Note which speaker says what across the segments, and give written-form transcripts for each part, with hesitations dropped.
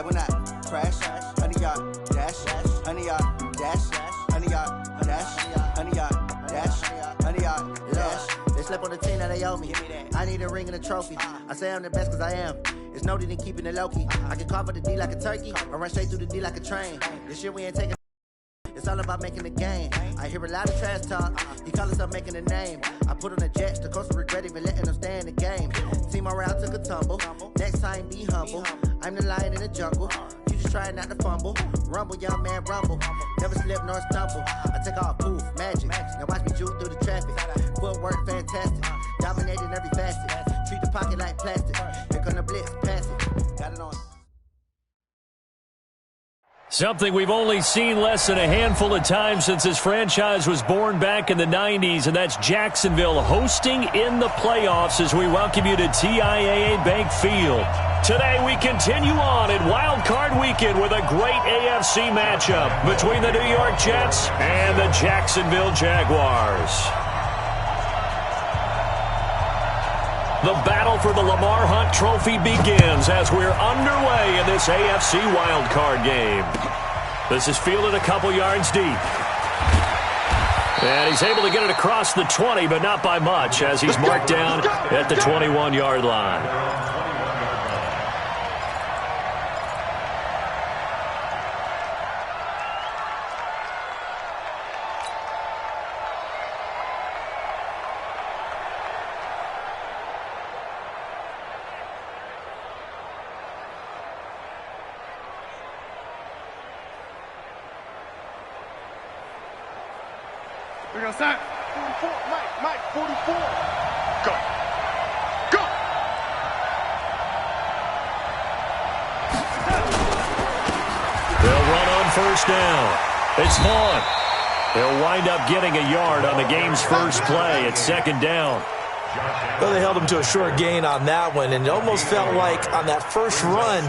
Speaker 1: I will not crash. 100-yard dash. 100-yard dash. 100-yard dash. 100-yard dash. 100-yard dash. They slept on the team that they owe me. I need a ring and a trophy. I say I'm the best cause I am. It's noted in keeping it low-key. I can carve up the D like a turkey or run straight through the D like a train. This shit we ain't taking. It's all about making the game. I hear a lot of trash talk. He call himself making a name. I put on the Jets. The coach will regret even letting them stay in the game. Team around took a tumble. Next time be humble. I'm the lion in the jungle. You just try not to fumble. Rumble, young man, rumble. Never slip nor stumble. I take off, poof, magic. Now watch me juke through the traffic. Footwork fantastic. Dominating every facet. Treat the pocket like plastic. Here come the blitz, pass it. Got it on.
Speaker 2: Something we've only seen less than a handful of times since this franchise was born back in the 90s, and that's Jacksonville hosting in the playoffs as we welcome you to TIAA Bank Field. Today we continue on in Wild Card Weekend with a great AFC matchup between the New York Jets and the Jacksonville Jaguars. The battle for the Lamar Hunt Trophy begins as we're underway in this AFC wildcard game. This is fielded a couple yards deep. And he's able to get it across the 20, but not by much as he's marked down at the 21-yard line.
Speaker 3: We're going to start. 44, Mike, 44. Go. Go.
Speaker 2: They'll run on first down. It's Vaughn. They'll wind up getting a yard on the game's first play. It's second down.
Speaker 4: Well, they held him to a short gain on that one, and it almost felt like on that first run,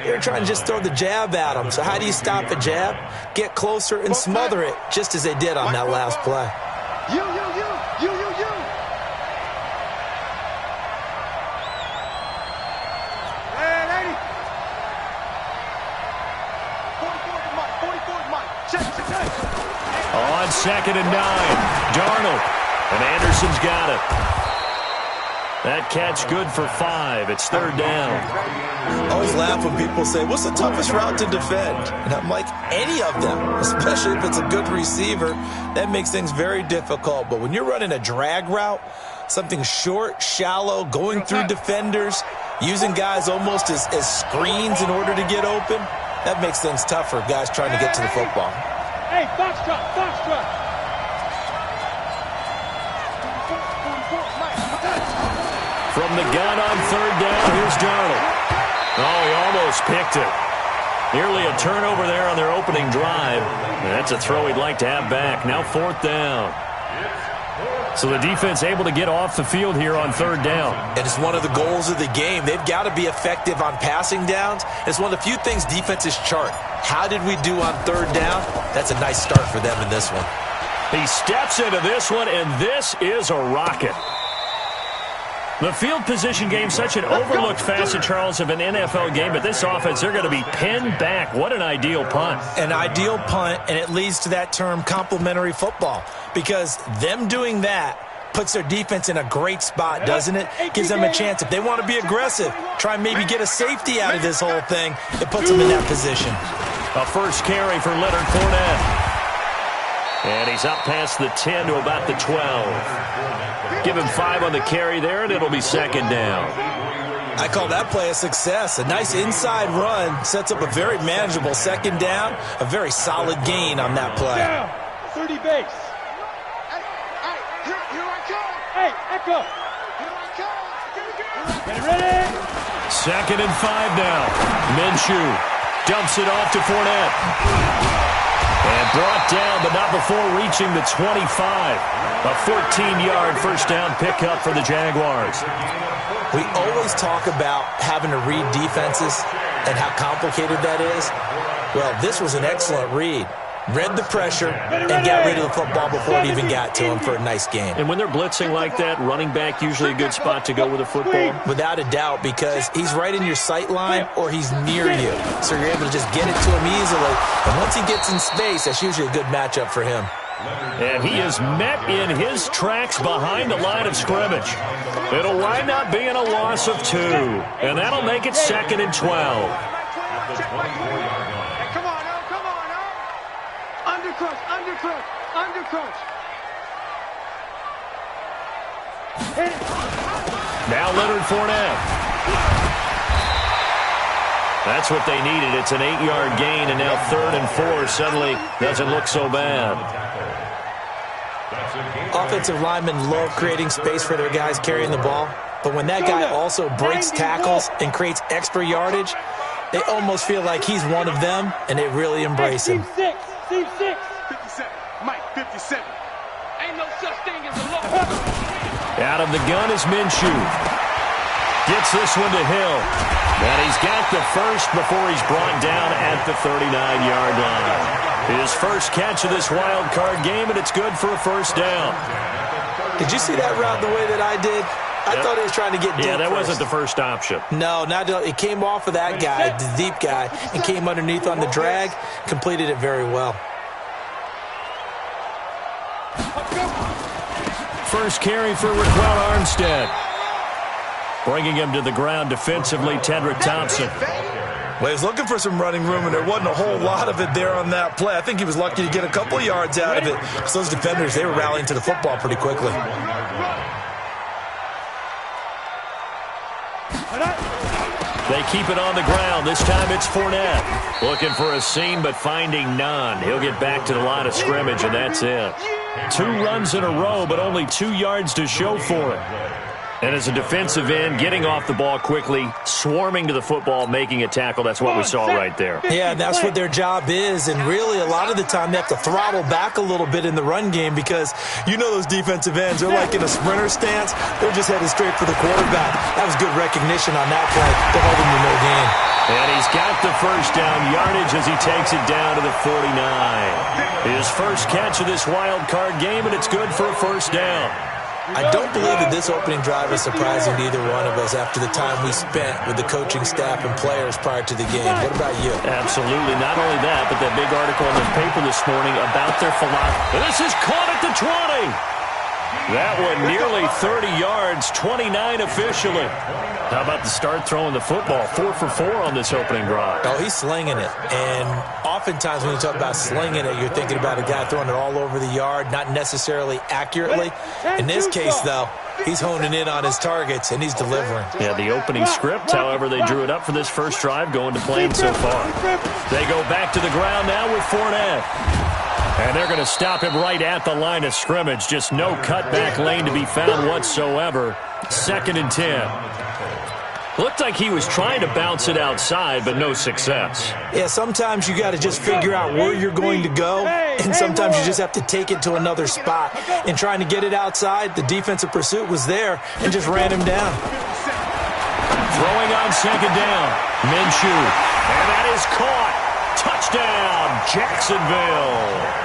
Speaker 4: they were trying to just throw the jab at him. So how do you stop a jab? Get closer and smother it, just as they did on that last play.
Speaker 3: You. Hey, lady. 44 to Mike. Check.
Speaker 2: On 2nd and 9, Darnold. And Anderson's got it. That catch good for 5. It's third down.
Speaker 4: I always laugh when people say, what's the toughest route to defend? And I'm like, any of them, especially if it's a good receiver. That makes things very difficult. But when you're running a drag route, something short, shallow, going through defenders, using guys almost as screens in order to get open, that makes things tough for guys trying to get to the football.
Speaker 3: Hey, Foxtrot.
Speaker 2: From the gun on third down, here's Darnold. Oh, he almost picked it. Nearly a turnover there on their opening drive. And that's a throw he'd like to have back. Now fourth down. So the defense able to get off the field here on third down.
Speaker 4: And it's one of the goals of the game. They've got to be effective on passing downs. It's one of the few things defenses chart. How did we do on third down? That's a nice start for them in this one.
Speaker 2: He steps into this one, and this is a rocket. The field position game, such an overlooked facet, Charles, of an NFL game, but this offense, they're going to be pinned back. What an ideal punt.
Speaker 4: An ideal punt, and it leads to that term complementary football, because them doing that puts their defense in a great spot, doesn't it? Gives them a chance. If they want to be aggressive, try and maybe get a safety out of this whole thing, it puts them in that position.
Speaker 2: A first carry for Leonard Fournette. And he's up past the 10 to about the 12. Give him 5 on the carry there, and it'll be second down.
Speaker 4: I call that play a success. A nice inside run sets up a very manageable second down, a very solid gain on that play.
Speaker 3: Down, 30 base. Hey, here I come. Hey, Echo. Here I come. Get ready.
Speaker 2: 2nd and 5 now. Minshew dumps it off to Fournette. And brought down, but not before reaching the 25. A 14-yard first down pickup for the Jaguars.
Speaker 4: We always talk about having to read defenses and how complicated that is. Well, this was an excellent read. read the pressure, and got rid of the football before it even got to him for a nice gain.
Speaker 2: And when they're blitzing like that, running back usually a good spot to go with a football?
Speaker 4: Without a doubt, because he's right in your sight line or he's near you. So you're able to just get it to him easily. And once he gets in space, that's usually a good matchup for him.
Speaker 2: And he is met in his tracks behind the line of scrimmage. It'll wind up being a loss of 2. And that'll make it 2nd and 12.
Speaker 3: Undercrush.
Speaker 2: Now Leonard Fournette. That's what they needed. It's an 8-yard gain, and now 3rd and 4 suddenly doesn't look so bad.
Speaker 4: Offensive linemen love creating space for their guys carrying the ball, but when that guy also breaks tackles and creates extra yardage, they almost feel like he's one of them, and they really embrace him.
Speaker 3: Team 6. 57. Mike, 57. Ain't no such thing as a low.
Speaker 2: Out of the gun is Minshew. Gets this one to Hill. And he's got the first before he's brought down at the 39-yard line. His first catch of this wild card game, and it's good for a first down.
Speaker 4: Did you see that route the way that I did? I thought he was trying to get deep.
Speaker 2: Yeah, that wasn't the first option.
Speaker 4: No, it came off of that guy, the deep guy, and came underneath on the drag, completed it very well.
Speaker 2: First carry for Raquel Armstead. Bringing him to the ground defensively, Tedrick Thompson.
Speaker 4: Well, he was looking for some running room, and there wasn't a whole lot of it there on that play. I think he was lucky to get a couple of yards out of it. Because those defenders, they were rallying to the football pretty quickly.
Speaker 2: They keep it on the ground. This time it's Fournette. Looking for a seam, but finding none. He'll get back to the line of scrimmage, and that's it. 2 runs in a row, but only 2 yards to show for it. And as a defensive end, getting off the ball quickly, swarming to the football, making a tackle, that's what we saw right there.
Speaker 4: Yeah, and that's what their job is. And really, a lot of the time, they have to throttle back a little bit in the run game because you know those defensive ends, they're like in a sprinter stance. They're just headed straight for the quarterback. That was good recognition on that play to hold him to no gain.
Speaker 2: And he's got the first down yardage as he takes it down to the 49. His first catch of this wild card game, and it's good for a first down.
Speaker 4: I don't believe that this opening drive is surprising to either one of us after the time we spent with the coaching staff and players prior to the game. What about you?
Speaker 2: Absolutely. Not only that, but that big article in the paper this morning about their philosophy. This is caught at the 20. That one nearly 30 yards, 29 officially. How about the start throwing the football? 4 for 4 on this opening drive.
Speaker 4: Oh, he's slinging it. And oftentimes when you talk about slinging it, you're thinking about a guy throwing it all over the yard, not necessarily accurately. In this case, though, he's honing in on his targets, and he's delivering.
Speaker 2: Yeah, the opening script, however, they drew it up for this first drive, going to plan so far. They go back to the ground now with Fournette. And they're going to stop him right at the line of scrimmage. Just no cutback lane to be found whatsoever. 2nd and 10. Looked like he was trying to bounce it outside, but no success.
Speaker 4: Yeah, sometimes you got to just figure out where you're going to go, and sometimes you just have to take it to another spot. And trying to get it outside, the defensive pursuit was there and just ran him down.
Speaker 2: Throwing on 2nd down. Minshew. And that is caught. Touchdown, Jacksonville.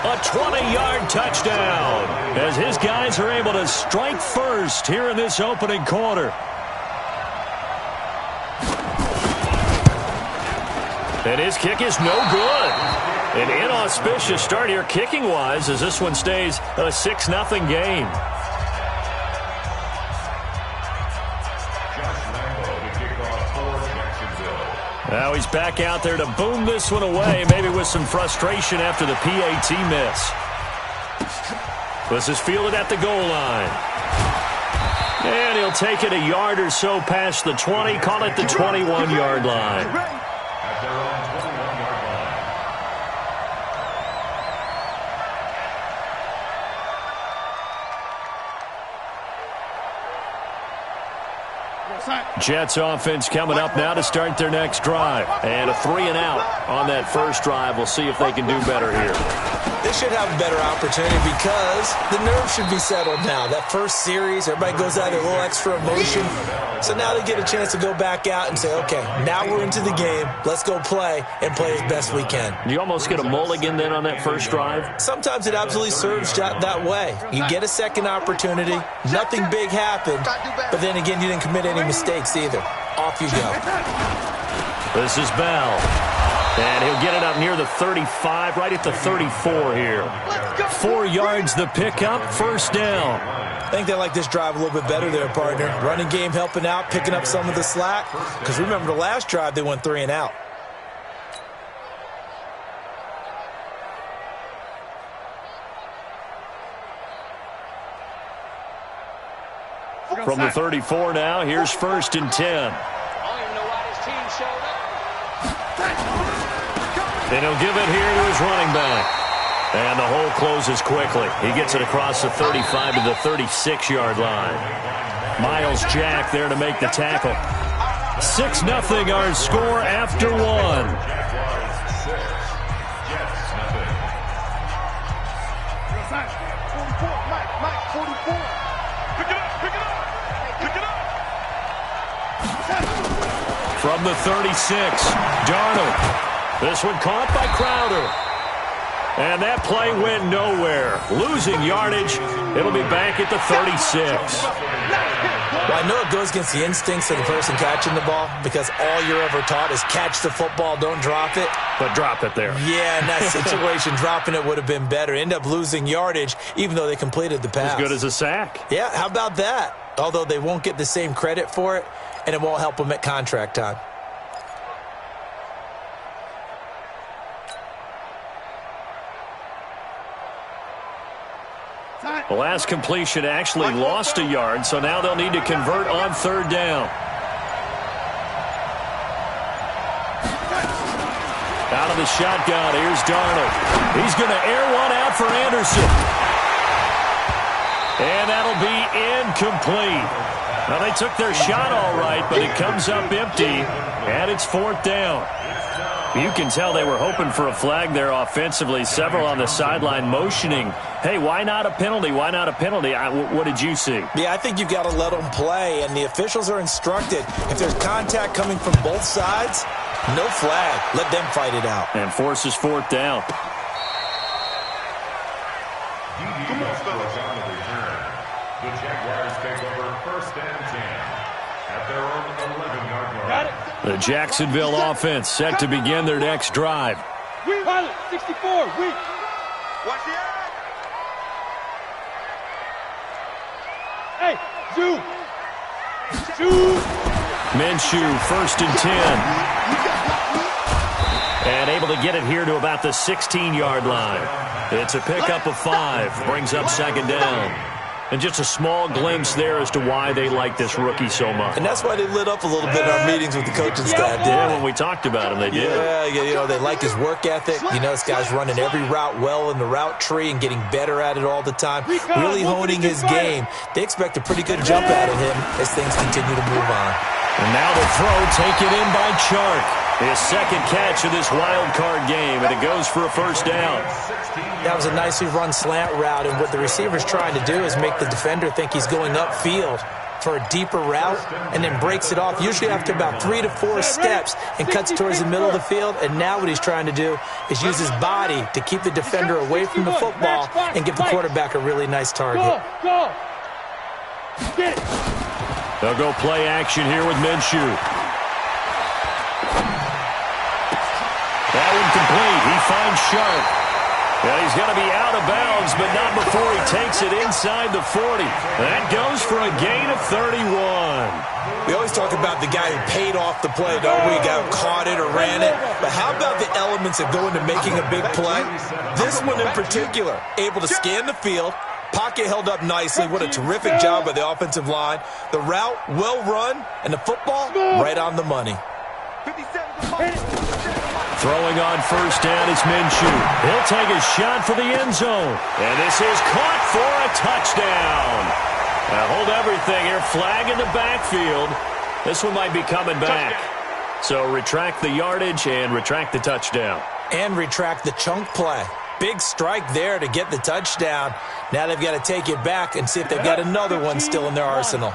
Speaker 2: A 20-yard touchdown as his guys are able to strike first here in this opening quarter. And his kick is no good. An inauspicious start here kicking-wise as this one stays a 6-0 game. Now he's back out there to boom this one away, maybe with some frustration after the PAT miss. This is fielded at the goal line. And he'll take it a yard or so past the 20, call it the 21-yard line. Jets offense coming up now to start their next drive. And a 3-and-out on that first drive. We'll see if they can do better here.
Speaker 4: They should have a better opportunity because the nerves should be settled now. That first series, everybody goes out with a little extra emotion. So now they get a chance to go back out and say, okay, now we're into the game. Let's go play and play as best we can.
Speaker 2: You almost get a mulligan then on that first drive?
Speaker 4: Sometimes it absolutely serves that way. You get a second opportunity. Nothing big happened. But then again, you didn't commit any mistakes either. Off you go.
Speaker 2: This is Bell. And he'll get it up near the 35, right at the 34 here. 4 yards the pickup, first down.
Speaker 4: I think they like this drive a little bit better there, partner. Running game helping out, picking up some of the slack. Because remember the last drive, they went 3-and-out.
Speaker 2: From the 34 now, here's 1st and 10. And he'll give it here to his running back. And the hole closes quickly. He gets it across the 35 to the 36-yard line. Miles Jack there to make the tackle. 6-0 our score after 1. From the 36, Darnold. This one caught by Crowder. And that play went nowhere. Losing yardage. It'll be back at the 36.
Speaker 4: Well, I know it goes against the instincts of the person catching the ball because all you're ever taught is catch the football, don't drop it.
Speaker 2: But drop it there.
Speaker 4: Yeah, in that situation, dropping it would have been better. End up losing yardage, even though they completed the pass.
Speaker 2: As good as a sack.
Speaker 4: Yeah, how about that? Although they won't get the same credit for it, and it won't help them at contract time.
Speaker 2: The last completion actually lost a yard, so now they'll need to convert on 3rd down. Out of the shotgun, here's Darnold. He's going to air one out for Anderson. And that'll be incomplete. Now, they took their shot all right, but it comes up empty, and it's 4th down. You can tell they were hoping for a flag there offensively. Several on the sideline motioning, hey, why not a penalty? Why not a penalty? What did you see?
Speaker 4: Yeah, I think you got to let them play, and the officials are instructed. If there's contact coming from both sides, no flag. Let them fight it out.
Speaker 2: And forces 4th down.
Speaker 5: The Jaguars take over 1st and 10 at their own 11-yard line.
Speaker 2: The Jacksonville offense set to begin their next drive.
Speaker 3: Pilot, 64, weak. Watch the eye. Hey, zoom.
Speaker 2: Minshew, 1st and 10. And able to get it here to about the 16-yard line. It's a pickup of 5. Brings up 2nd down. And just a small glimpse there as to why they like this rookie so much.
Speaker 4: And that's why they lit up a little bit in our meetings with the coaching staff, didn't
Speaker 2: Yeah,
Speaker 4: they?
Speaker 2: when we talked about him, they did.
Speaker 4: Yeah, you know, they like his work ethic. You know, this guy's running every route well in the route tree and getting better at it all the time. Really honing his game. They expect a pretty good jump out of him as things continue to move on.
Speaker 2: And now the throw taken in by Chark. His 2nd catch of this wild card game, and it goes for a 1st down.
Speaker 4: That was a nicely run slant route, and what the receiver's trying to do is make the defender think he's going upfield for a deeper route and then breaks it off, usually after about 3 to 4 steps, and cuts towards the middle of the field. And now what he's trying to do is use his body to keep the defender away from the football and give the quarterback a really nice target.
Speaker 3: Go. Get it.
Speaker 2: They'll go play action here with Minshew. That one complete. He finds Sharp. And he's going to be out of bounds, but not before he takes it inside the 40. That goes for a gain of 31.
Speaker 4: We always talk about the guy who paid off the play, don't we? The guy who caught it or ran it. But how about the elements that go into making a big play? This one in particular, able to scan the field, pocket held up nicely. What a terrific job by the offensive line. The route, well run, and the football, right on the money.
Speaker 2: Throwing on 1st down is Minshew. He'll take a shot for the end zone. And this is caught for a touchdown. Now hold everything here. Flag in the backfield. This one might be coming back. So retract the yardage and retract the touchdown.
Speaker 4: And retract the chunk play. Big strike there to get the touchdown. Now they've got to take it back and see if they've got another one still in their arsenal.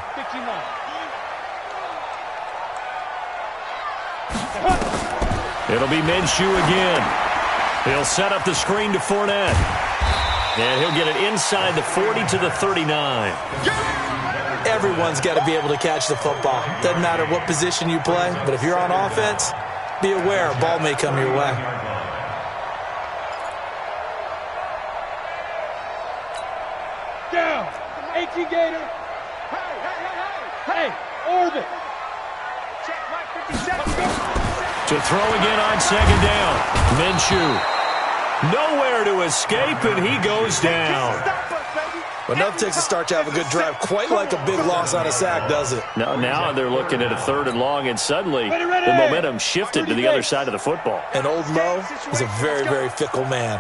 Speaker 2: It'll be Minshew again. He'll set up the screen to Fournette. And he'll get it inside the 40 to the 39.
Speaker 4: Everyone's got to be able to catch the football. Doesn't matter what position you play, but if you're on offense, be aware a ball may come your way.
Speaker 3: Down. 18 Gator. Hey, Orbit. Check my 57.
Speaker 2: To throw again on second down. Minshew. Nowhere to escape, and he goes down.
Speaker 4: But enough takes a start to have a good drive. Quite like a big loss on a sack, does it?
Speaker 2: Now they're looking at a 3rd and long, and suddenly the momentum shifted to the other side of the football.
Speaker 4: And old Mo is a very, very fickle man.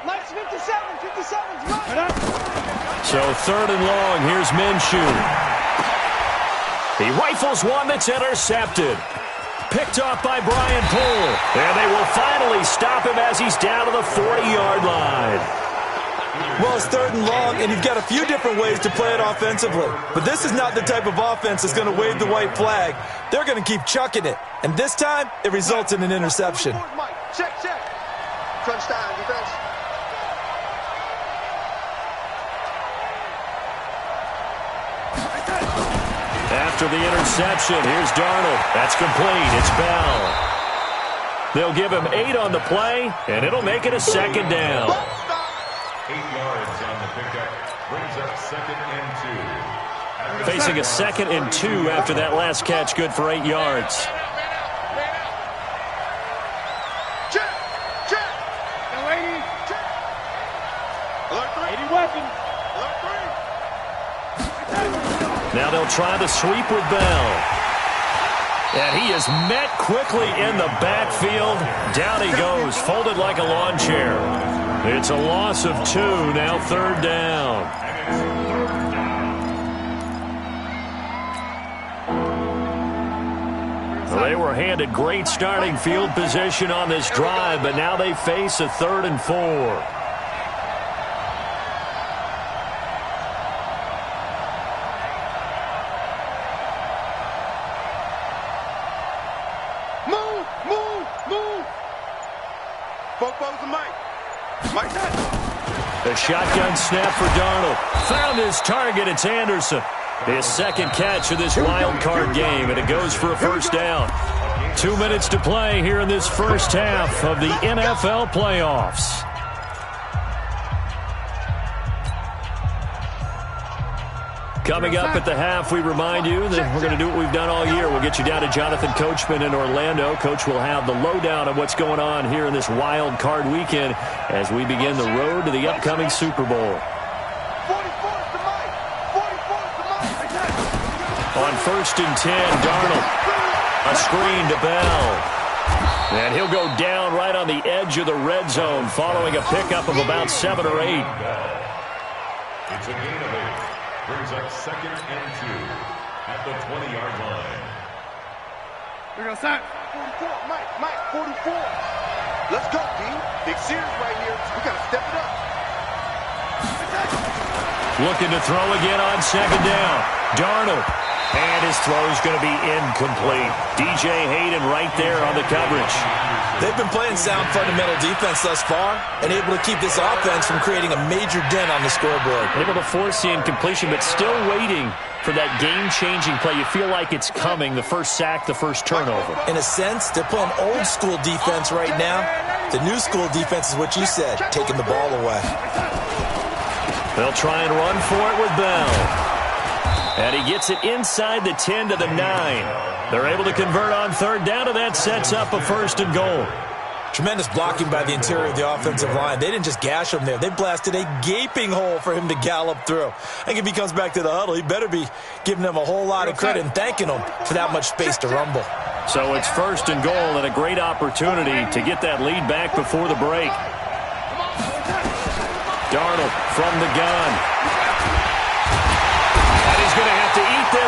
Speaker 3: Lights 57's right.
Speaker 2: So 3rd and long, here's Minshew. He rifles one that's intercepted. Picked off by Brian Poole. And they will finally stop him as he's down to the 40-yard line.
Speaker 4: Well, it's 3rd and long, and you've got a few different ways to play it offensively. But this is not the type of offense that's going to wave the white flag. They're going to keep chucking it. And this time, it results in an interception.
Speaker 3: Check. Crunch time, defense.
Speaker 2: After the interception, here's Darnold. That's complete. It's Bell. They'll give him 8 on the play, and it'll make it a 2nd down.
Speaker 5: 8 yards on the pickup. Brings up 2nd and 2.
Speaker 2: Facing a 2nd and 2 after that last catch, good for 8 yards.
Speaker 3: Check. Now, lady. Check. Alert 3. 80 weapon. Alert 3.
Speaker 2: Now they'll try the sweep with Bell. And he is met quickly in the backfield. Down he goes, folded like a lawn chair. It's a loss of 2, now 3rd down. Well, they were handed great starting field position on this drive, but now they face a 3rd and 4. The shotgun snap for Darnold. Found his target. It's Anderson. His 2nd catch of this wild card game, and it goes for a 1st down. 2 minutes to play here in this first half of the NFL playoffs. Coming up at the half, we remind you that we're going to do what we've done all year. We'll get you down to Jonathan Coachman in Orlando. Coach will have the lowdown of what's going on here in this wild card weekend as we begin the road to the upcoming Super Bowl. On 1st and 10, Darnold. A screen to Bell. And he'll go down right on the edge of the red zone following a pickup of about 7 or 8.
Speaker 5: It's a gain of 8. Brings up 2nd and 2 at the 20-yard line.
Speaker 3: We're going to start. 44, Mike, 44. Let's go, D. Big series right here. We got to step it up.
Speaker 2: Looking to throw again on 2nd down. Darnold. And his throw is going to be incomplete. DJ Hayden right there on the coverage.
Speaker 4: They've been playing sound fundamental defense thus far and able to keep this offense from creating a major dent on the scoreboard.
Speaker 2: Able to force the incompletion, but still waiting for that game-changing play. You feel like it's coming, the first sack, the first turnover.
Speaker 4: In a sense, they're playing old-school defense right now. The new-school defense is what you said, taking the ball away.
Speaker 2: They'll try and run for it with Bell. And he gets it inside the 10 to the 9. They're able to convert on 3rd down, and that sets up a 1st and goal.
Speaker 4: Tremendous blocking by the interior of the offensive line. They didn't just gash him there. They blasted a gaping hole for him to gallop through. I think if he comes back to the huddle, he better be giving them a whole lot of credit and thanking them for that much space to rumble.
Speaker 2: So it's 1st and goal and a great opportunity to get that lead back before the break. Darnold from the gun.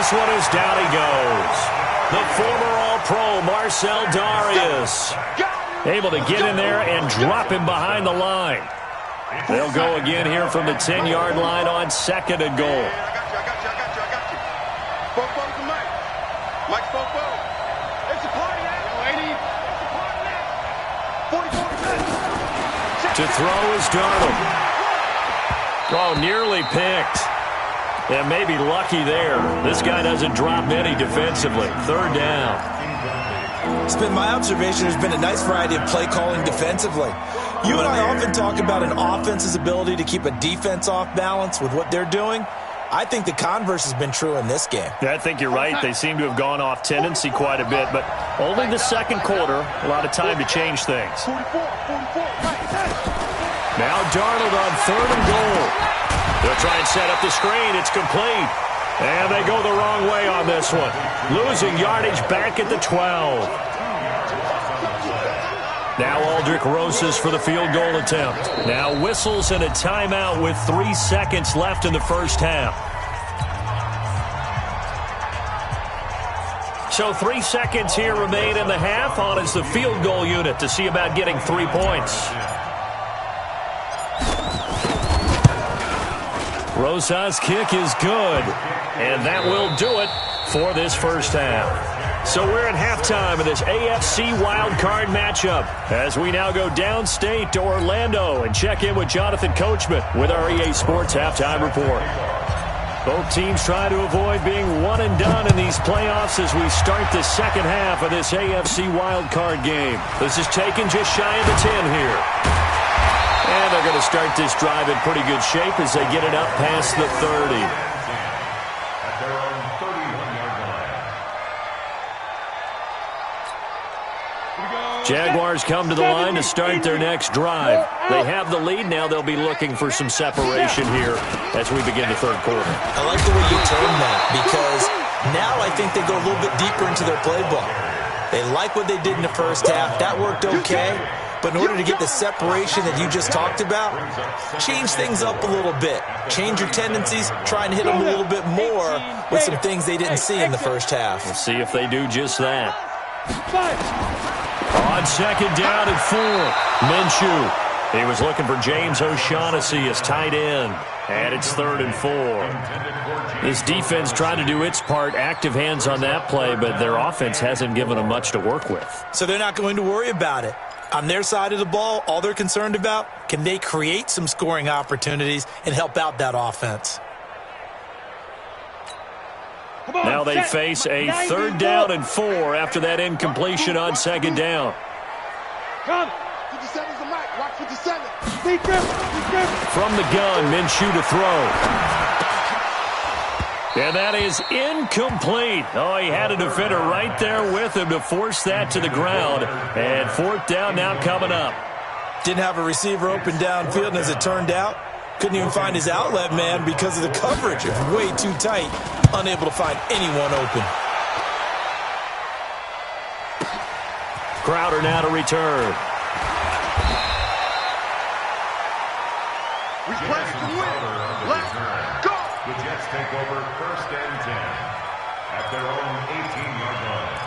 Speaker 2: this one is down he goes. The former All-Pro Marcel Darius able to get in there and drop him behind the line. They'll go again here from the 10-yard line on 2nd and goal.
Speaker 3: I got you. Fofo to Mike. Mike Fofo. It's a party now. 80. It's a party now. 44.
Speaker 2: To throw is Darnold. Oh, nearly picked. And maybe lucky there. This guy doesn't drop many defensively. 3rd down.
Speaker 4: It's been my observation there's been a nice variety of play calling defensively. You and I often talk about an offense's ability to keep a defense off balance with what they're doing. I think the converse has been true in this game.
Speaker 2: Yeah, I think you're right. They seem to have gone off tendency quite a bit, but only the 2nd quarter, a lot of time to change things.
Speaker 3: 44.
Speaker 2: Now Darnold on 3rd and goal. They'll try and set up the screen. It's complete. And they go the wrong way on this one. Losing yardage back at the 12. Now Aldrich Rosas for the field goal attempt. Now whistles and a timeout with 3 seconds left in the first half. So 3 seconds here remain in the half. On is the field goal unit to see about getting 3 points. Rosas' kick is good. And that will do it for this first half. So we're at halftime of this AFC wildcard matchup as we now go downstate to Orlando and check in with Jonathan Coachman with our EA Sports Halftime Report. Both teams try to avoid being one and done in these playoffs as we start the second half of this AFC wildcard game. This is taken just shy of the 10 here. And they're going to start this drive in pretty good shape as they get it up past the 30. Jaguars come to the line to start their next drive. They have the lead. Now they'll be looking for some separation here as we begin the 3rd quarter.
Speaker 4: I like the way you term that because now I think they go a little bit deeper into their playbook. They like what they did in the first half. That worked okay. But in order to get the separation that you just talked about, change things up a little bit. Change your tendencies. Try and hit them a little bit more with some things they didn't see in the first half.
Speaker 2: We'll see if they do just that. On 2nd down and 4, Minshew. He was looking for James O'Shaughnessy as tight end. And it's 3rd and 4. This defense tried to do its part, active hands on that play, but their offense hasn't given them much to work with.
Speaker 4: So they're not going to worry about it. On their side of the ball, all they're concerned about, can they create some scoring opportunities and help out that offense?
Speaker 2: Now they face a 3rd down and 4 after that incompletion on 2nd down.
Speaker 3: 57's the mic. Watch 57.
Speaker 2: From the gun, Minshew to throw. And that is incomplete. Oh, he had a defender right there with him to force that to the ground. And 4th down now coming up.
Speaker 4: Didn't have a receiver open downfield, and as it turned out, couldn't even find his outlet man because of the coverage. It was way too tight, unable to find anyone open.
Speaker 2: Crowder now to return.
Speaker 3: We play to win. Let's go.
Speaker 5: The Jets take over 1st and 10 at their own 18-yard line.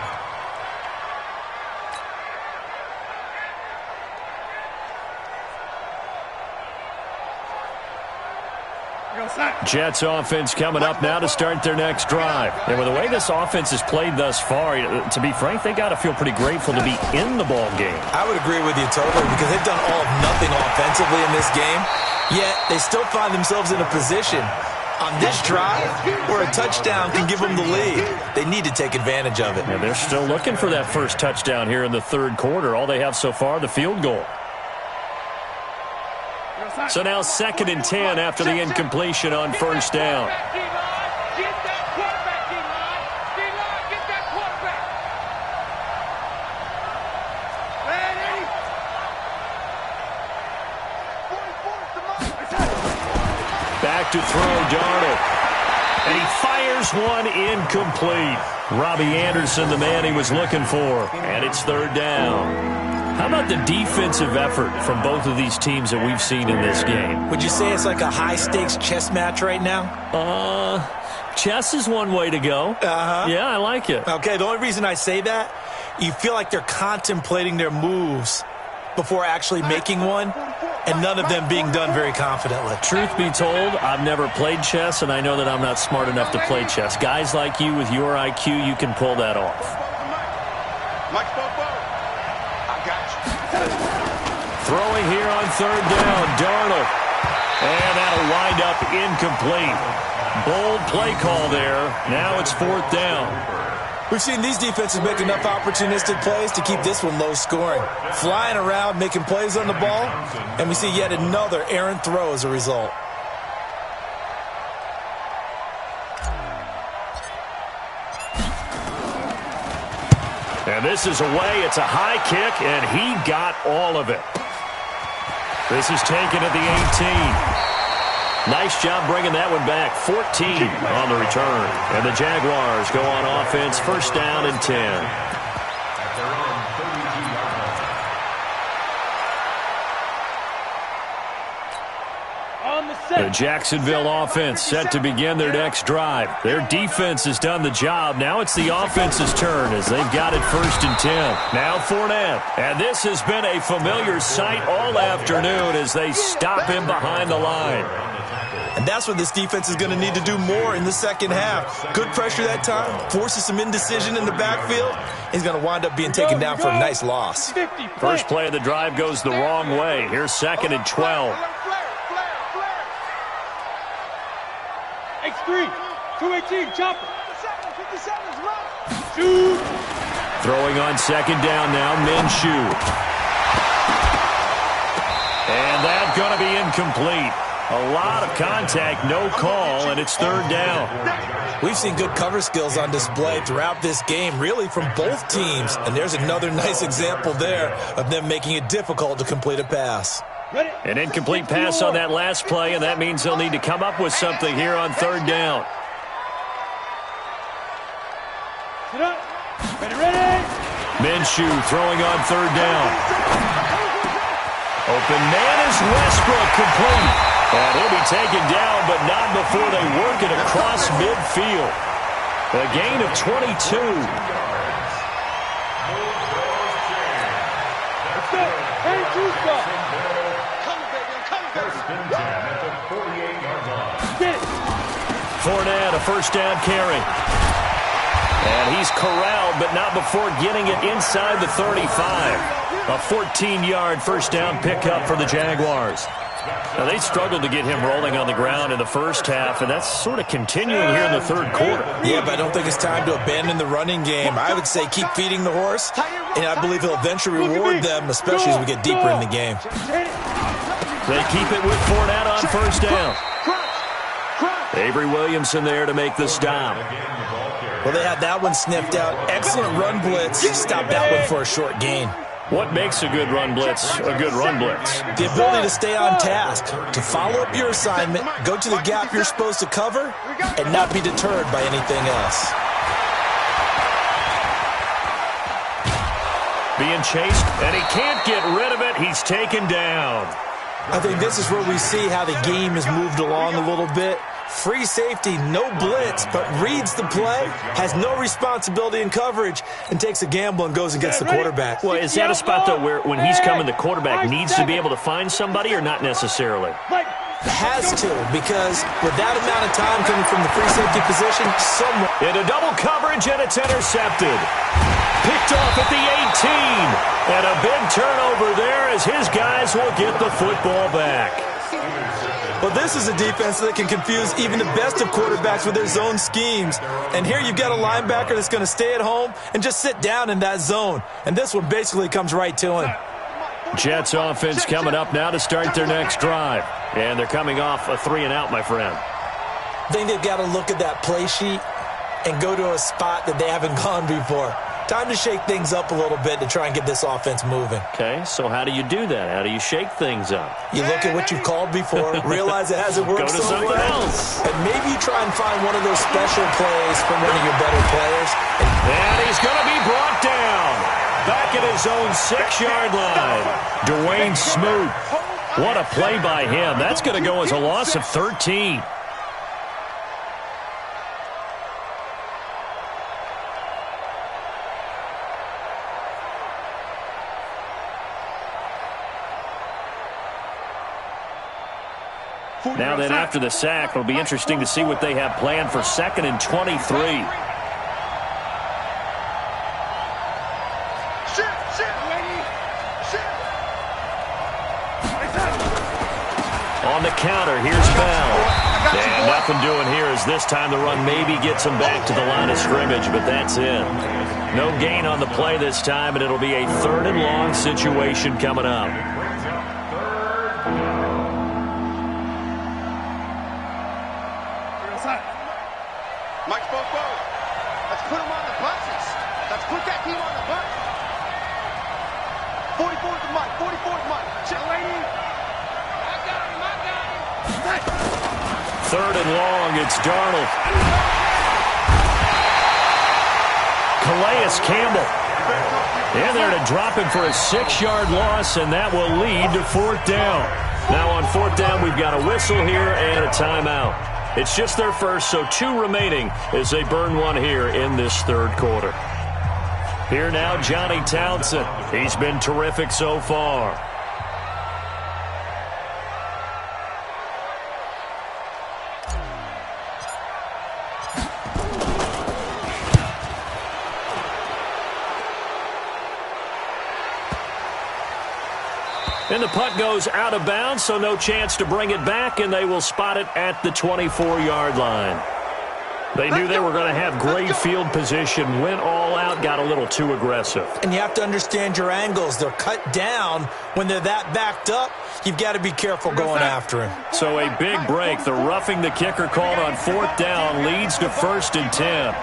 Speaker 2: Jets offense coming up now to start their next drive. And with the way this offense has played thus far, to be frank, they got to feel pretty grateful to be in the ball game.
Speaker 4: I would agree with you totally because they've done all of nothing offensively in this game, yet they still find themselves in a position on this drive where a touchdown can give them the lead. They need to take advantage of it.
Speaker 2: And they're still looking for that first touchdown here in the 3rd quarter. All they have so far, the field goal. So now 2nd and 10 after the incompletion on 1st down. Back to throw, Darnold. And he fires one incomplete. Robbie Anderson, the man he was looking for. And it's 3rd down. How about the defensive effort from both of these teams that we've seen in this game?
Speaker 4: Would you say it's like a high-stakes chess match right now?
Speaker 2: Chess is one way to go. Yeah, I like it.
Speaker 4: Okay, the only reason I say that, you feel like they're contemplating their moves before actually making one, and none of them being done very confidently.
Speaker 2: Truth be told, I've never played chess, and I know that I'm not smart enough to play chess. Guys like you with your IQ, you can pull that off. Throwing here on third down, Darnold. And that'll wind up incomplete. Bold play call there. Now it's fourth down.
Speaker 4: We've seen these defenses make enough opportunistic plays to keep this one low scoring. Flying around, making plays on the ball, and we see yet another errant throw as a result.
Speaker 2: And this is away. It's a high kick, and he got all of it. This is taken at the 18. Nice job bringing that one back. 14 on the return. And the Jaguars go on offense, first down and 10. The Jacksonville offense set to begin their next drive. Their defense has done the job. Now it's the offense's turn as they've got it first and 10. Now Fournette. And this has been a familiar sight all afternoon as they stop him behind the line.
Speaker 4: And that's what this defense is going to need to do more in the second half. Good pressure that time, forces some indecision in the backfield. He's going to wind up being taken down for a nice loss.
Speaker 2: First play of the drive goes the wrong way. Here's second and 12.
Speaker 6: X3, 218, chopper. 57's run. Shoot.
Speaker 2: Throwing on second down now, Minshew. And that's going to be incomplete. A lot of contact, no call, and it's third down.
Speaker 4: We've seen good cover skills on display throughout this game, really from both teams. And there's another nice example there of them making it difficult to complete a pass.
Speaker 2: An incomplete pass on that last play, and that means they'll need to come up with something here on third down. Minshew throwing on third down. Open man is Westbrook, complete. And he'll be taken down, but not before they work it across midfield. A gain of 22. Fournette, a first down carry. And he's corralled, but not before getting it inside the 35. A 14-yard first down pickup for the Jaguars. Now, they struggled to get him rolling on the ground in the first half, and that's sort of continuing here in the third quarter.
Speaker 4: Yeah, but I don't think it's time to abandon the running game. I would say keep feeding the horse, and I believe he'll eventually reward them, especially as we get deeper in the game.
Speaker 2: They keep it with Fournette on first down. Avery Williamson there to make the stop.
Speaker 4: Well, they had that one sniffed out. Excellent run blitz. Stopped that one for a short gain.
Speaker 2: What makes a good run blitz a good run blitz?
Speaker 4: The ability to stay on task, to follow up your assignment, go to the gap you're supposed to cover, and not be deterred by anything else.
Speaker 2: Being chased, and he can't get rid of it. He's taken down.
Speaker 4: I think this is where we see how the game has moved along a little bit. Free safety, no blitz, but reads the play, has no responsibility in coverage, and takes a gamble and goes and gets the quarterback.
Speaker 2: Well, is that a spot, though, where when he's coming, the quarterback needs to be able to find somebody or not necessarily?
Speaker 4: Has to, because with that amount of time coming from the free safety position, someone...
Speaker 2: Into double coverage, and it's intercepted. Picked off at the 18. And a big turnover there as his guys will get the football back.
Speaker 4: Well, this is a defense that can confuse even the best of quarterbacks with their zone schemes. And here you've got a linebacker that's going to stay at home and just sit down in that zone. And this one basically comes right to him.
Speaker 2: Jets offense coming up now to start their next drive. And they're coming off a 3-and-out, my friend.
Speaker 4: I think they've got to look at that play sheet and go to a spot that they haven't gone before. Time to shake things up a little bit to try and get this offense moving.
Speaker 2: Okay, so how do you do that? How do you shake things up?
Speaker 4: You look at what you've called before, realize it hasn't worked so well,
Speaker 2: else.
Speaker 4: and maybe you try and find one of those special plays from one of your better players.
Speaker 2: And he's going to be brought down. Back at his own 6-yard line. Dwayne Smoot. What a play by him. That's going to go as a loss of 13. Now then, after the sack, it'll be interesting to see what they have planned for 2nd and 23. On the counter, here's Bell. And nothing doing here as this time the run maybe gets him back to the line of scrimmage, but that's it. No gain on the play this time, and it'll be a 3rd and long situation coming up.
Speaker 3: Mike spoke both. Let's put him on the buses. Let's put that team on the bus. 44 to Mike. 44 to Mike. Check, lady. I got him.
Speaker 2: 3rd and long. It's Darnold. Calais Campbell. And they're to drop him for a 6-yard loss, and that will lead to 4th down. Now on 4th down, we've got a whistle here and a timeout. It's just their first, so 2 remaining as they burn one here in this 3rd quarter. Here now, Johnny Townsend. He's been terrific so far. And the punt goes out of bounds, so no chance to bring it back, and they will spot it at the 24-yard line. They knew they were going to have great field position, went all out, got a little too aggressive.
Speaker 4: And you have to understand your angles. They're cut down. When they're that backed up, you've got to be careful going after him.
Speaker 2: So a big break. The roughing the kicker called on 4th down leads to 1st and 10.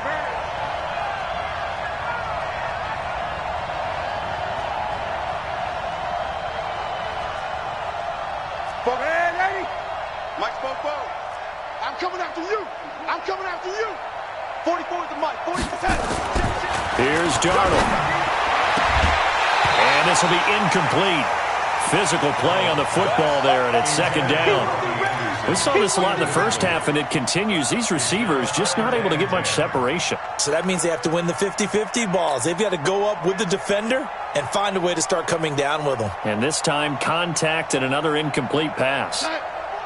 Speaker 3: Mike spoke both. I'm coming after you. I'm coming after you. 44 to Mike. 40 to 10.
Speaker 2: Here's Darnold. And this will be incomplete. Physical play on the football there, and it's 2nd down. We saw this a lot in the first half, and it continues. These receivers just not able to get much separation.
Speaker 4: So that means they have to win the 50-50 balls. They've got to go up with the defender and find a way to start coming down with them.
Speaker 2: And this time, contact and another incomplete pass.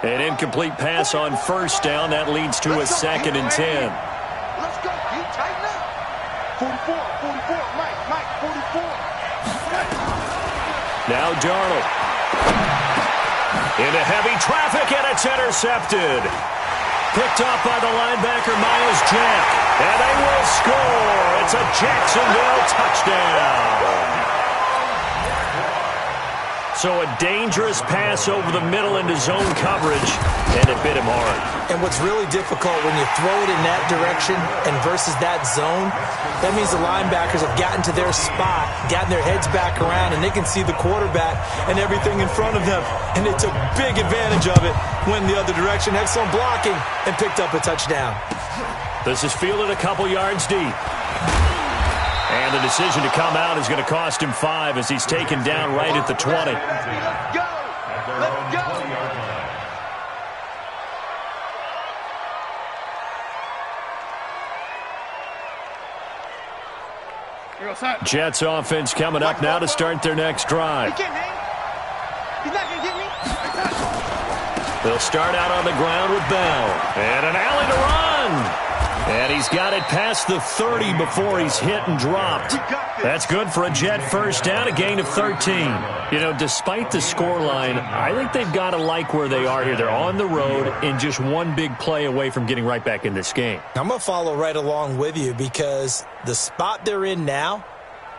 Speaker 2: An incomplete pass on 1st down. That leads to a 2nd and 10.
Speaker 3: Let's go. You tighten up. 44, 44. Mike, 44.
Speaker 2: Now Darnold. Into heavy traffic, and it's intercepted. Picked off by the linebacker, Miles Jack. And they will score. It's a Jacksonville touchdown. So a dangerous pass over the middle into zone coverage, and it bit him hard.
Speaker 4: And what's really difficult when you throw it in that direction and versus that zone, that means the linebackers have gotten to their spot, gotten their heads back around, and they can see the quarterback and everything in front of them. And they took big advantage of it, went the other direction, had some blocking, and picked up a touchdown.
Speaker 2: This is fielded a couple yards deep. And the decision to come out is going to cost him 5 as he's taken down right at the 20.
Speaker 3: Go! Let's go!
Speaker 2: Jets offense coming up now to start their next drive.
Speaker 3: He can't hang. He's not going to get me.
Speaker 2: They'll start out on the ground with Bell. And an alley to run. And he's got it past the 30 before he's hit and dropped. That's good for a Jet 1st down, a gain of 13. You know, despite the scoreline, I think they've got to like where they are here. They're on the road and just one big play away from getting right back in this game.
Speaker 4: I'm going to follow right along with you because the spot they're in now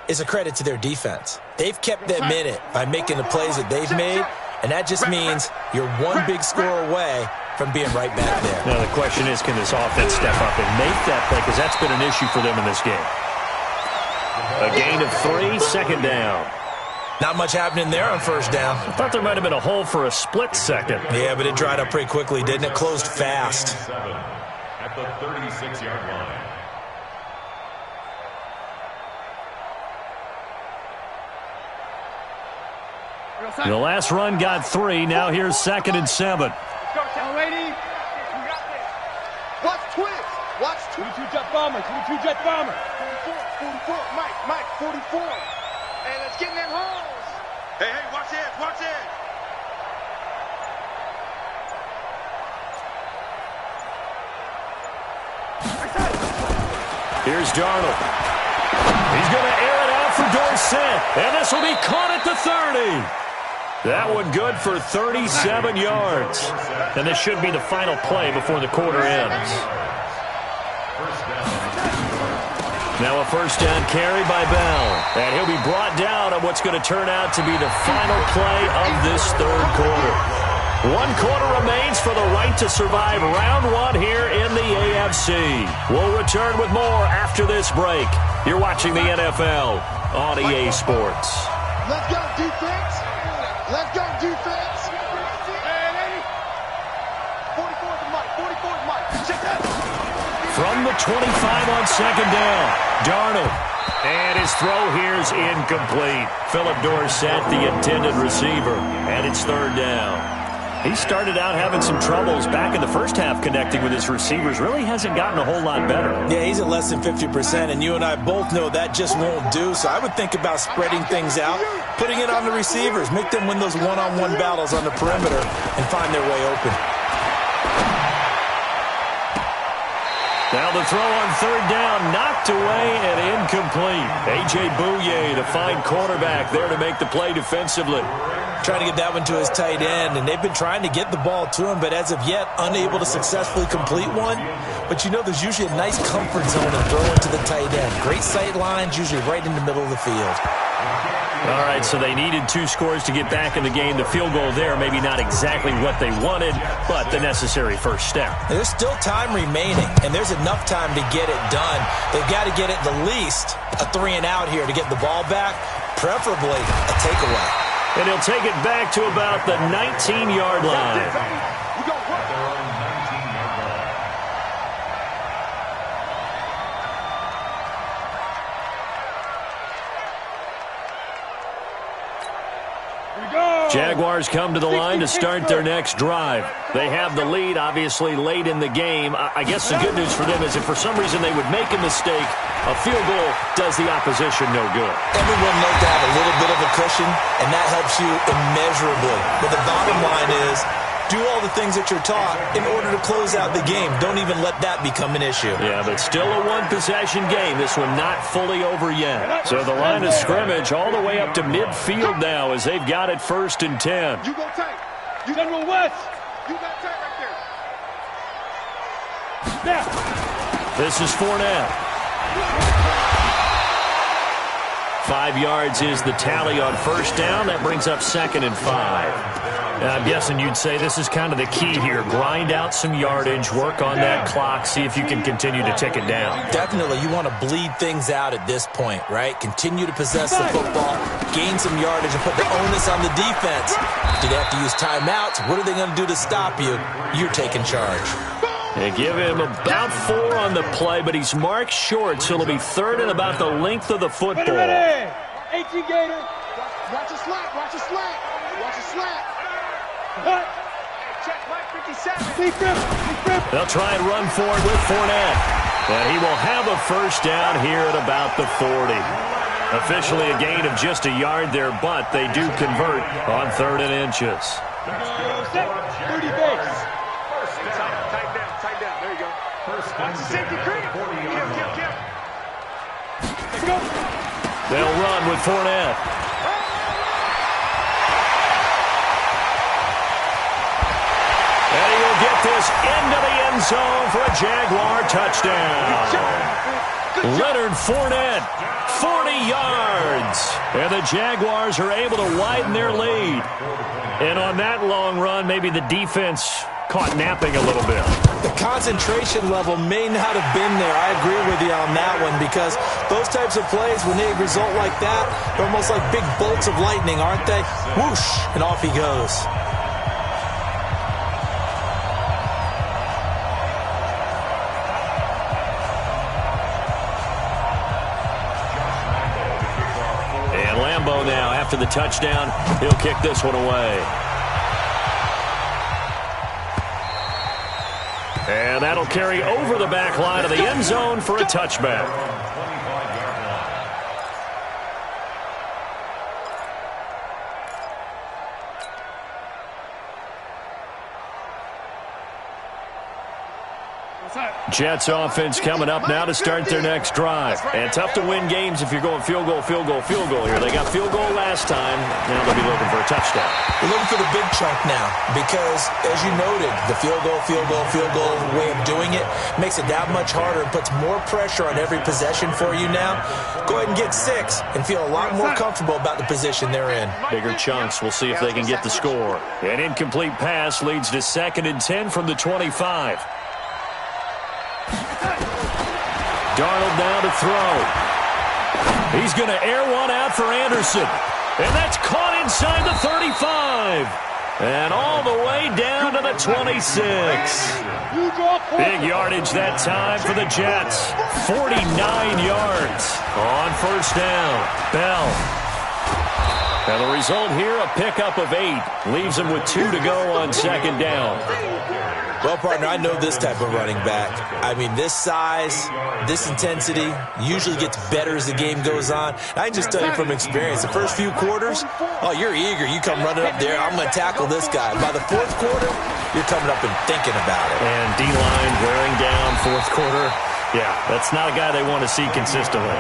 Speaker 4: is a credit to their defense. They've kept them in it by making the plays that they've made, and that just means you're one big score away from being right back there.
Speaker 2: Now the question is, can this offense step up and make that play? Because that's been an issue for them in this game. A gain of 3, 2nd down.
Speaker 4: Not much happening there on 1st down.
Speaker 2: I thought there might have been a hole for a split second.
Speaker 4: Yeah, but it dried up pretty quickly, didn't it? Closed fast.
Speaker 5: At the 36-yard line.
Speaker 2: The last run got 3. Now here's 2nd and 7.
Speaker 6: lady.
Speaker 3: Watch twist. Watch twist.
Speaker 6: 22 jet bomber. 22 jet bomber.
Speaker 3: 44. Mike, 44. Hey, let's get in them holes. Hey, watch it. Watch it.
Speaker 2: Here's Darnold. He's going to air it out for Dorsett. And this will be caught at the 30. That one good for 37 yards. And this should be the final play before the quarter ends. Now a first down carry by Bell. And he'll be brought down on what's going to turn out to be the final play of this third quarter. 1 quarter remains for the right to survive round 1 here in the AFC. We'll return with more after this break. You're watching the NFL on EA Sports.
Speaker 3: Let's go, defense. Let's go, defense. Hey, lady. 44 to Mike. 44 to Mike. Check that.
Speaker 2: From the 25 on 2nd down, Darnold. And his throw here's incomplete. Philip Dorsett, the intended receiver. And it's 3rd down. He started out having some troubles back in the first half connecting with his receivers. Really hasn't gotten a whole lot better.
Speaker 4: Yeah, he's at less than 50%, and you and I both know that just won't do. So I would think about spreading things out, putting it on the receivers, make them win those one-on-one battles on the perimeter, and find their way open.
Speaker 2: Now the throw on 3rd down, knocked away and incomplete. A.J. Bouye, the fine cornerback, there to make the play defensively.
Speaker 4: Trying to get that one to his tight end, and they've been trying to get the ball to him, but as of yet, unable to successfully complete one. But you know there's usually a nice comfort zone in throwing to the tight end. Great sight lines, usually right in the middle of the field.
Speaker 2: All right, so they needed 2 scores to get back in the game. The field goal there, maybe not exactly what they wanted, but the necessary first step.
Speaker 4: There's still time remaining, and there's enough time to get it done. They've got to get it the least a 3-and-out here to get the ball back, preferably a takeaway.
Speaker 2: And he'll take it back to about the 19-yard line.
Speaker 3: We go work.
Speaker 2: Jaguars come to the line to start their next drive. They have the lead, obviously, late in the game. I guess the good news for them is if for some reason they would make a mistake, a field goal does the opposition no good.
Speaker 4: Everyone loves to have a little bit of a cushion, and that helps you immeasurably. But the bottom line is, do all the things that you're taught in order to close out the game. Don't even let that become an issue.
Speaker 2: Yeah, but still a one-possession game. This one not fully over yet. So the line of scrimmage all the way up to midfield now as they've got it 1st and 10.
Speaker 3: You go tight. You
Speaker 6: General West.
Speaker 3: You got tight right there.
Speaker 6: Now.
Speaker 2: This is Fournette. 5 yards is the tally on 1st down. That brings up 2nd and 5. I'm guessing you'd say this is kind of the key here. Grind out some yardage, work on that clock, see if you can continue to tick it down.
Speaker 4: Definitely, you want to bleed things out at this point, right? Continue to possess the football, gain some yardage, and put the onus on the defense. Do they have to use timeouts? What are they going to do to stop you? You're taking charge.
Speaker 2: They give him about 4 on the play, but he's marked short, so it'll be 3rd and about the length of the football.
Speaker 6: Ready. 18 Gator.
Speaker 3: Watch your slack. Watch your slack. Watch your slack. Check Mike 57.
Speaker 6: Deep grip.
Speaker 2: They'll try and run for it with Fournette. And he will have a 1st down here at about the 40. Officially a gain of just a yard there, but they do convert on 3rd and inches.
Speaker 6: 30 base.
Speaker 3: Tight down. There you go. Watch the safety creep. Kill.
Speaker 6: Let's go.
Speaker 2: They'll run with Fournette. And he'll get this into the end zone for a Jaguar touchdown. Leonard Fournette, 40 yards. And the Jaguars are able to widen their lead. And on that long run, maybe the defense caught napping a little bit.
Speaker 4: The concentration level may not have been there. I agree with you on that one because those types of plays, when they result like that, they're almost like big bolts of lightning, aren't they? Whoosh, and off he goes.
Speaker 2: after the touchdown. He'll kick this one away. And that'll carry over the back line of the end zone for a touchback. Jets offense coming up now to start their next drive. And tough to win games if you're going field goal here. They got field goal last time. Now they'll be looking for a touchdown.
Speaker 4: They're looking for the big chunk now because, as you noted, the field goal way of doing it makes it that much harder and puts more pressure on every possession for you now. Go ahead and get 6 and feel a lot more comfortable about the position they're in.
Speaker 2: Bigger chunks. We'll see if they can get the score. An incomplete pass leads to 2nd and 10 from the 25. Darnold now to throw. He's going to air one out for Anderson. And that's caught inside the 35. And all the way down to the 26. Big yardage that time for the Jets. 49 yards on first down. Bell. And the result here, a pickup of 8. Leaves them with 2 to go on 2nd down.
Speaker 4: Well, partner, I know this type of running back. I mean, this size, this intensity usually gets better as the game goes on. I can just tell you from experience, the first few quarters, oh, you're eager. You come running up there, I'm going to tackle this guy. By the 4th quarter, you're coming up and thinking about it.
Speaker 2: And D-line wearing down 4th quarter. Yeah, that's not a guy they want to see consistently.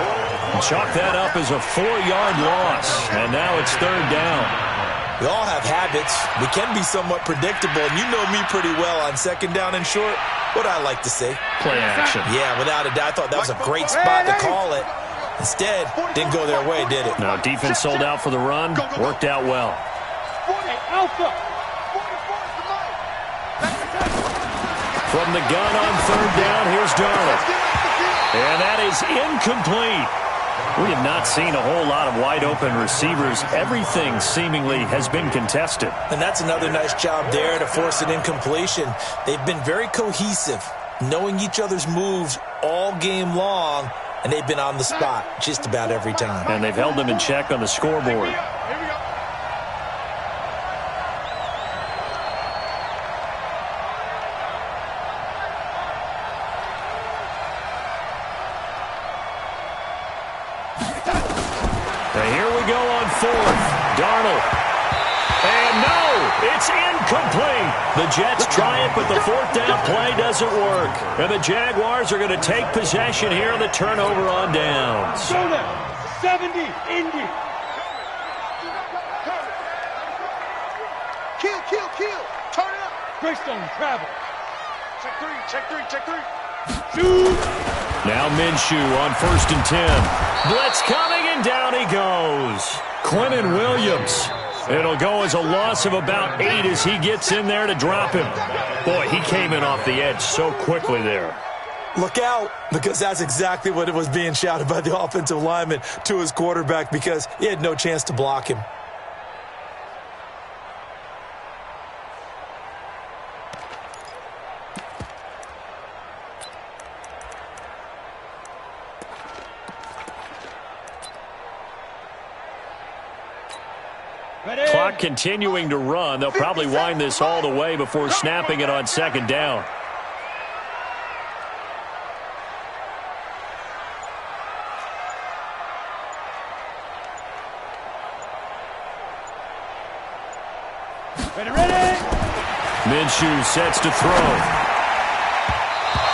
Speaker 2: Chalk that up as a 4-yard loss, and now it's 3rd down.
Speaker 4: We all have habits. We can be somewhat predictable, and you know me pretty well on 2nd down and short. What I like to say?
Speaker 2: Play action.
Speaker 4: Yeah, without a doubt. I thought that was a great spot to call it. Instead, didn't go their way, did it?
Speaker 2: No, defense sold out for the run. Worked out well. From the gun on 3rd down, here's Darnold. And that is incomplete. We have not seen a whole lot of wide-open receivers. Everything seemingly has been contested.
Speaker 4: And that's another nice job there to force an incompletion. They've been very cohesive, knowing each other's moves all game long, and they've been on the spot just about every time.
Speaker 2: And they've held them in check on the scoreboard. Darnold. And no, it's incomplete. The Jets try it, but the 4th down play doesn't work. And the Jaguars are going to take possession here on the turnover on downs.
Speaker 6: 70, Indy.
Speaker 3: Kill. Turn it up.
Speaker 6: Greystone travel.
Speaker 3: Check 3.
Speaker 6: Shoot.
Speaker 2: Now Minshew on 1st and 10. Blitz coming, and down he goes. Quentin Williams. It'll go as a loss of about 8 as he gets in there to drop him. Boy, he came in off the edge so quickly there.
Speaker 4: Look out, because that's exactly what it was being shouted by the offensive lineman to his quarterback, because he had no chance to block him.
Speaker 2: Clock continuing to run. They'll probably wind this all the way before snapping it on 2nd down.
Speaker 6: Ready.
Speaker 2: Minshew sets to throw.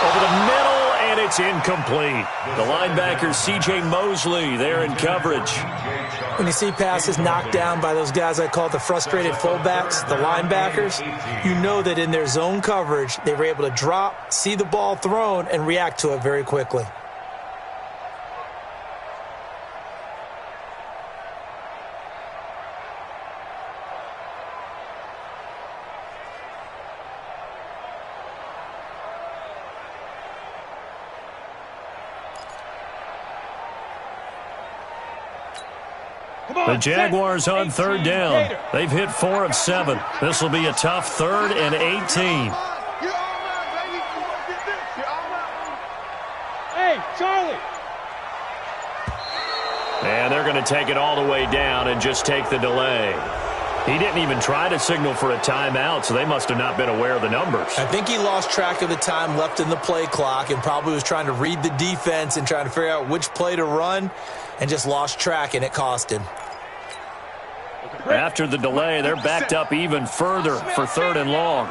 Speaker 2: Over the middle, and it's incomplete. The linebacker, C.J. Mosley, there in coverage.
Speaker 4: When you see passes knocked down by those guys I call the frustrated fullbacks, the linebackers, you know that in their zone coverage, they were able to drop, see the ball thrown, and react to it very quickly.
Speaker 2: The Jaguars on 3rd down. They've hit 4 of 7. This will be a tough 3rd and 18.
Speaker 6: Hey, Charlie.
Speaker 2: And they're going to take it all the way down and just take the delay. He didn't even try to signal for a timeout, so they must have not been aware of the numbers.
Speaker 4: I think he lost track of the time left in the play clock and probably was trying to read the defense and trying to figure out which play to run and just lost track, and it cost him.
Speaker 2: After the delay, they're backed up even further for 3rd and long.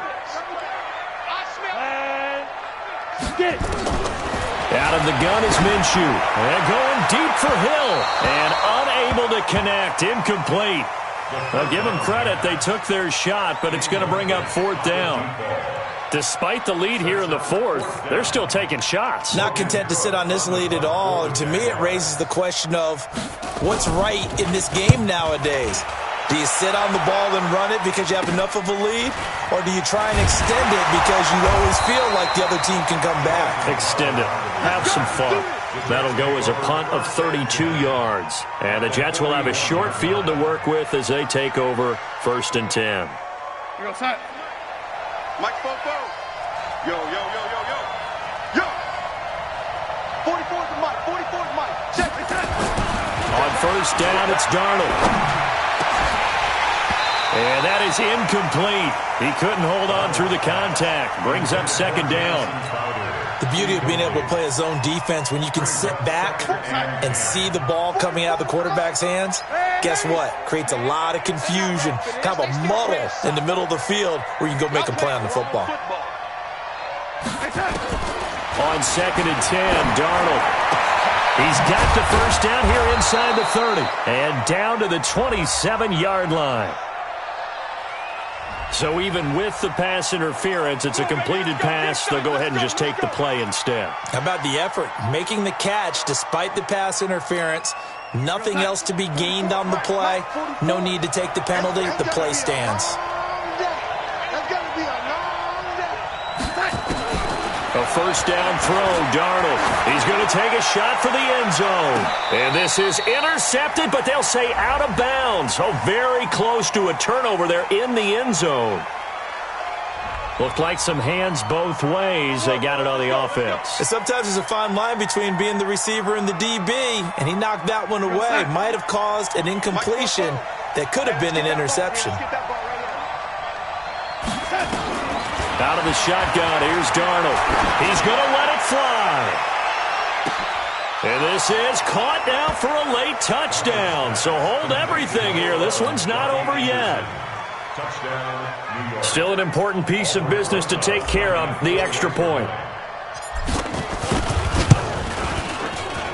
Speaker 2: Out of the gun is Minshew. And going deep for Hill. And unable to connect. Incomplete. Well, give them credit. They took their shot, but it's going to bring up 4th down. Despite the lead here in the 4th, they're still taking shots.
Speaker 4: Not content to sit on this lead at all. And to me, it raises the question of what's right in this game nowadays. Do you sit on the ball and run it because you have enough of a lead? Or do you try and extend it because you always feel like the other team can come back?
Speaker 2: Extend it. Have some fun. That'll go as a punt of 32 yards. And the Jets will have a short field to work with as they take over 1st and 10.
Speaker 3: Here goes Hunt. Mike Fofo. Yo, yo, yo, yo, yo. Yo. 44 to Mike. 44 to Mike. Check it.
Speaker 2: On 1st down, it's Darnold. And that is incomplete. He couldn't hold on through the contact. Brings up 2nd down.
Speaker 4: The beauty of being able to play a zone defense when you can sit back and see the ball coming out of the quarterback's hands, guess what? Creates a lot of confusion, kind of a muddle in the middle of the field where you can go make a play on the football.
Speaker 2: On 2nd and 10, Darnold. He's got the 1st down here inside the 30. And down to the 27-yard line. So even with the pass interference, it's a completed pass. They'll go ahead and just take the play instead.
Speaker 4: How about the effort? Making the catch despite the pass interference. Nothing else to be gained on the play. No need to take the penalty. The play stands.
Speaker 2: A 1st down throw, Darnold. He's going to take a shot for the end zone. And this is intercepted, but they'll say out of bounds. So very close to a turnover there in the end zone. Looked like some hands both ways. They got it on the offense.
Speaker 4: Sometimes there's a fine line between being the receiver and the DB, and he knocked that one away. Might have caused an incompletion that could have been an interception.
Speaker 2: Out of the shotgun, here's Darnold. He's going to let it fly. And this is caught now for a late touchdown. So hold everything here. This one's not over yet. Still an important piece of business to take care of, the extra point.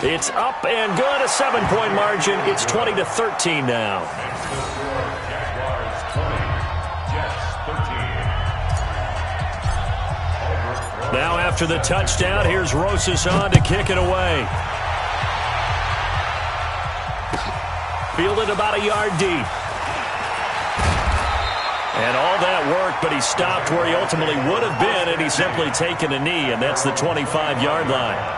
Speaker 2: It's up and good, a 7-point margin. It's 20-13 now. Now after the touchdown, here's Rosas on to kick it away. Fielded about a yard deep. And all that work, but he stopped where he ultimately would have been, and he's simply taken a knee, and that's the 25-yard line.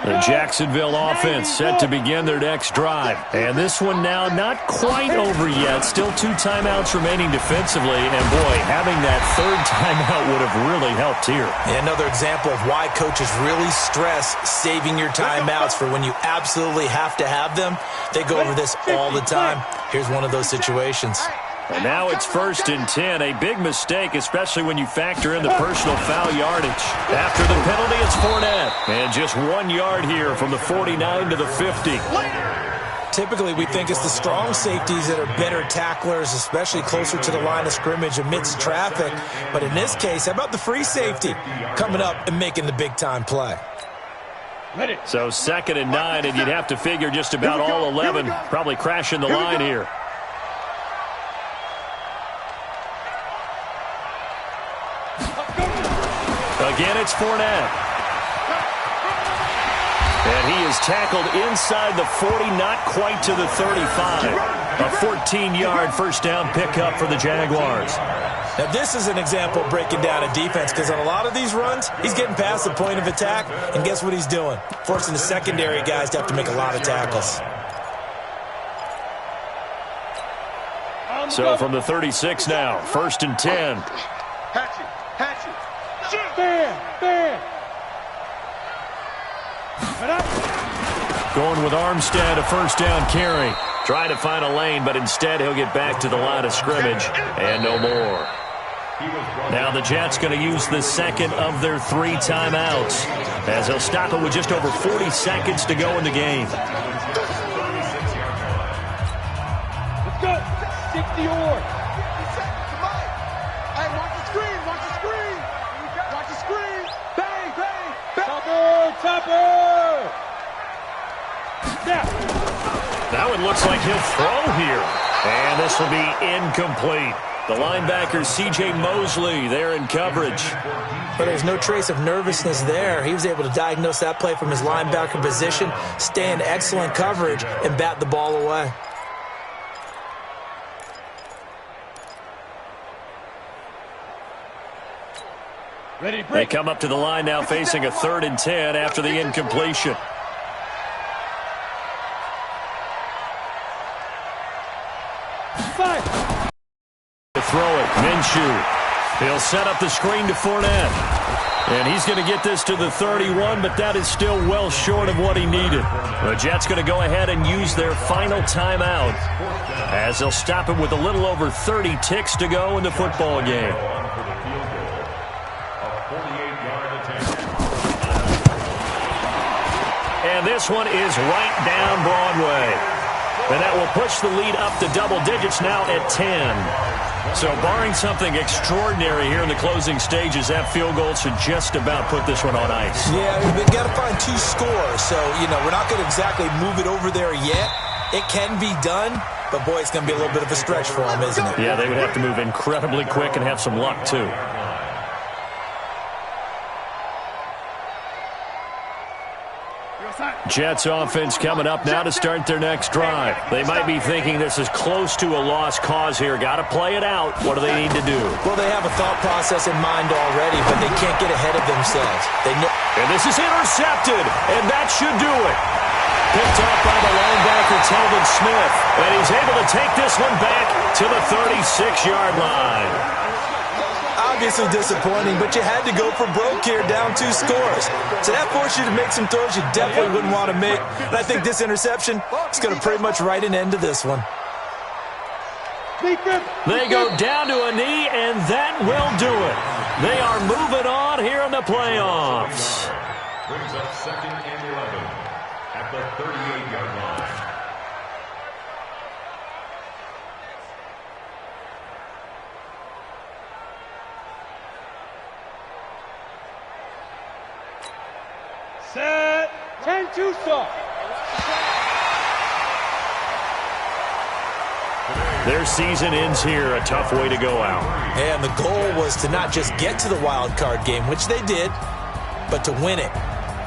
Speaker 2: The Jacksonville offense set to begin their next drive. And this one now not quite over yet. Still 2 timeouts remaining defensively. And, boy, having that 3rd timeout would have really helped here.
Speaker 4: And another example of why coaches really stress saving your timeouts for when you absolutely have to have them. They go over this all the time. Here's one of those situations.
Speaker 2: And now it's 1st and 10. A big mistake, especially when you factor in the personal foul yardage. After the penalty, it's Fournette. And just 1 yard here from the 49 to the 50.
Speaker 4: Typically, we think it's the strong safeties that are better tacklers, especially closer to the line of scrimmage amidst traffic. But in this case, how about the free safety coming up and making the big-time play?
Speaker 2: So 2nd and 9, and you'd have to figure just about all 11 probably crashing the line here. Again, it's Fournette. And he is tackled inside the 40, not quite to the 35. A 14-yard 1st down pickup for the Jaguars.
Speaker 4: Now, this is an example of breaking down a defense, because on a lot of these runs, he's getting past the point of attack, and guess what he's doing? Forcing the secondary guys to have to make a lot of tackles.
Speaker 2: So from the 36 now, 1st and 10.
Speaker 3: Hatchet, hatchet.
Speaker 2: Going with Armstead, a first down carry. Trying to find a lane, but instead he'll get back to the line of scrimmage and no more. Now the Jets going to use the second of their 3 timeouts as they'll stop it with just over 40 seconds to go in the game.
Speaker 6: Let's go. 60 or.
Speaker 3: Hey, watch the screen, watch the screen. Watch the screen. Bang, bang, bang.
Speaker 6: Topper. Snap.
Speaker 2: Now it looks like he'll throw here. And this will be incomplete. The linebacker, C.J. Mosley, there in coverage.
Speaker 4: But there's no trace of nervousness there. He was able to diagnose that play from his linebacker position, stay in excellent coverage, and bat the ball away.
Speaker 6: Ready to
Speaker 2: They
Speaker 6: break.
Speaker 2: come up to the line now facing a 3rd and 10 after the incompletion.
Speaker 6: Five.
Speaker 2: To throw it, Minshew. He'll set up the screen to Fournette. And he's going to get this to the 31, but that is still well short of what he needed. The Jets going to go ahead and use their final timeout as they'll stop it with a little over 30 ticks to go in the football game. And this one is right down Broadway. And that will push the lead up to double digits now at 10. So barring something extraordinary here in the closing stages, that field goal should just about put this one on ice.
Speaker 4: Yeah, we've got to find 2 scores. So, we're not going to exactly move it over there yet. It can be done, but boy, it's going to be a little bit of a stretch for them, isn't it?
Speaker 2: Yeah, they would have to move incredibly quick and have some luck, too. Jets offense coming up now to start their next drive. They might be thinking this is close to a lost cause here. Got to play it out. What do they need to do?
Speaker 4: Well, they have a thought process in mind already, but they can't get ahead of themselves.
Speaker 2: And this is intercepted, and that should do it. Picked off by the linebacker, Telvin Smith, and he's able to take this one back to the 36-yard line.
Speaker 4: Obviously disappointing, but you had to go for broke here, down 2 scores. So that forced you to make some throws you definitely wouldn't want to make. And I think this interception is going to pretty much write an end to this one.
Speaker 2: They go down to a knee, and that will do it. They are moving on here in the playoffs.
Speaker 5: Brings up 2nd and 11 at the 38-yard line.
Speaker 6: Set. 10-2 stop.
Speaker 2: Their season ends here. A tough way to go out.
Speaker 4: And the goal was to not just get to the wild card game, which they did, but to win it.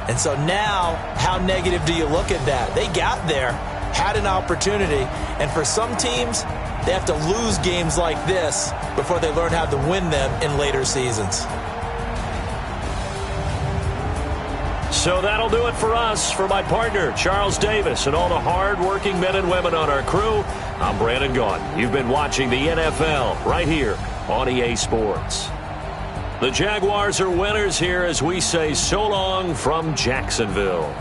Speaker 4: And so now, how negative do you look at that? They got there, had an opportunity, and for some teams, they have to lose games like this before they learn how to win them in later seasons.
Speaker 2: So that'll do it for us. For my partner, Charles Davis, and all the hard-working men and women on our crew, I'm Brandon Gaudin. You've been watching the NFL right here on EA Sports. The Jaguars are winners here as we say so long from Jacksonville.